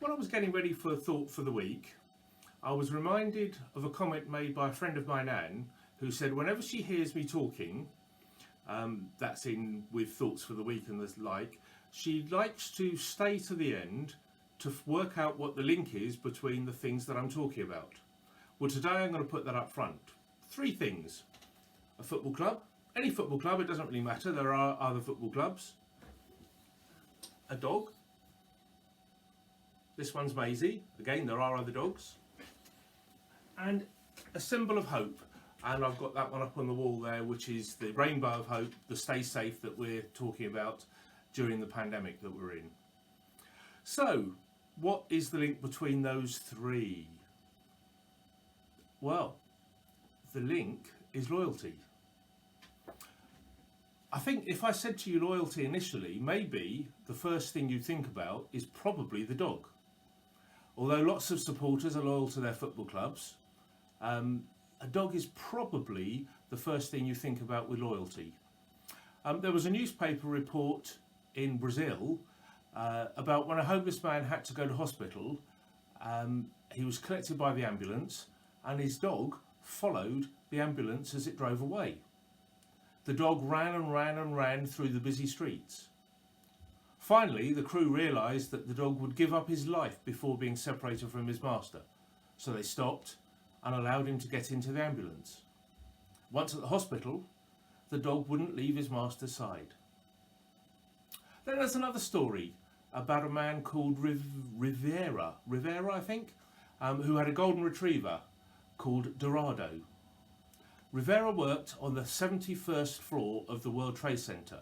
When I was getting ready for Thought for the Week, I was reminded of a comment made by a friend of mine, Anne, who said whenever she hears me talking, that's in with Thoughts for the Week and the like, she likes to stay to the end to work out what the link is between the things that I'm talking about. Well, today I'm going to put that up front. 3 things. A football club, any football club, it doesn't really matter, there are other football clubs. A dog. This one's Maisie. Again, there are other dogs. And a symbol of hope. And I've got that one up on the wall there, which is the rainbow of hope, the stay safe that we're talking about during the pandemic that we're in. So, what is the link between those 3? Well, the link is loyalty. I think if I said to you loyalty initially, maybe the first thing you think about is probably the dog. Although lots of supporters are loyal to their football clubs, a dog is probably the first thing you think about with loyalty. There was a newspaper report in Brazil about when a homeless man had to go to hospital. He was collected by the ambulance and his dog followed the ambulance as it drove away. The dog ran and ran and ran through the busy streets. Finally, the crew realised that the dog would give up his life before being separated from his master, so they stopped and allowed him to get into the ambulance. Once at the hospital, the dog wouldn't leave his master's side. Then there's another story about a man called Rivera, I think, who had a golden retriever called Dorado. Rivera worked on the 71st floor of the World Trade Center,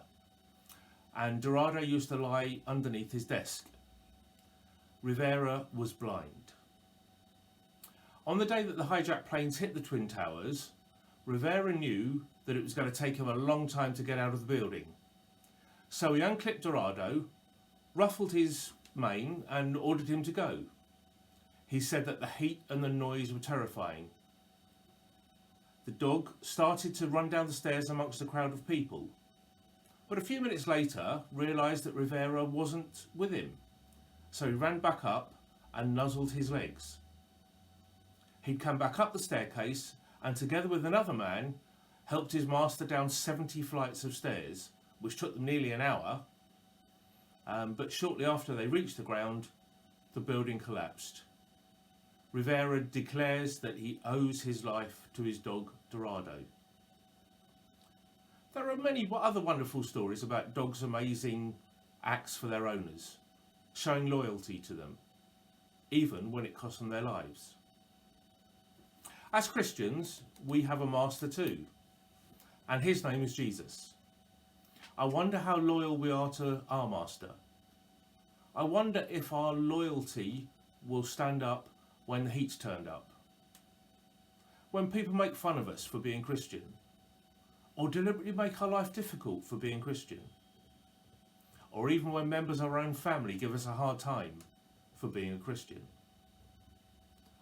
and Dorado used to lie underneath his desk. Rivera was blind. On the day that the hijacked planes hit the Twin Towers, Rivera knew that it was going to take him a long time to get out of the building. So he unclipped Dorado, ruffled his mane and ordered him to go. He said that the heat and the noise were terrifying. The dog started to run down the stairs amongst a crowd of people, but a few minutes later realised that Rivera wasn't with him, so he ran back up and nuzzled his legs. He'd come back up the staircase and together with another man helped his master down 70 flights of stairs, which took them nearly an hour, but shortly after they reached the ground, the building collapsed. Rivera declares that he owes his life to his dog Dorado. There are many other wonderful stories about dogs' amazing acts for their owners, showing loyalty to them, even when it costs them their lives. As Christians, we have a master too, and his name is Jesus. I wonder how loyal we are to our master. I wonder if our loyalty will stand up when the heat's turned up. When people make fun of us for being Christian, or deliberately make our life difficult for being Christian, or even when members of our own family give us a hard time for being a Christian.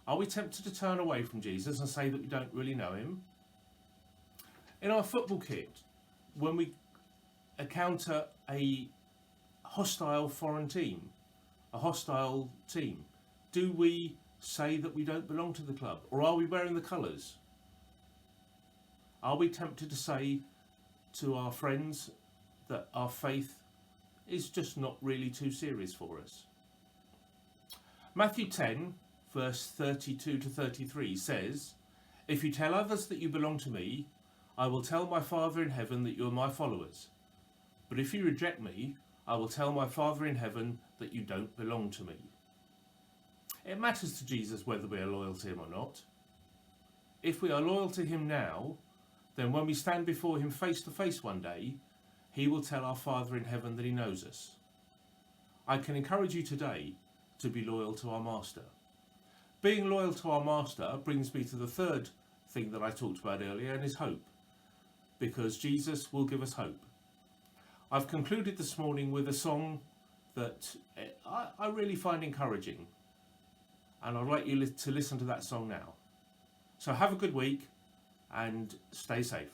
Are we tempted to turn away from Jesus and say that we don't really know him? In our football kit, when we encounter a hostile foreign team, do we say that we don't belong to the club, or are we wearing the colours? Are we tempted to say to our friends that our faith is just not really too serious for us? Matthew 10 verse 32 to 33 says, "If you tell others that you belong to me, I will tell my Father in heaven that you are my followers. But if you reject me, I will tell my Father in heaven that you don't belong to me." It matters to Jesus whether we are loyal to him or not. If we are loyal to him now, then when we stand before him face to face one day, he will tell our Father in heaven that he knows us. I can encourage you today to be loyal to our Master. Being loyal to our Master brings me to the third thing that I talked about earlier, and is hope, because Jesus will give us hope. I've concluded this morning with a song that I really find encouraging, and I'd like you to listen to that song now. So have a good week and stay safe.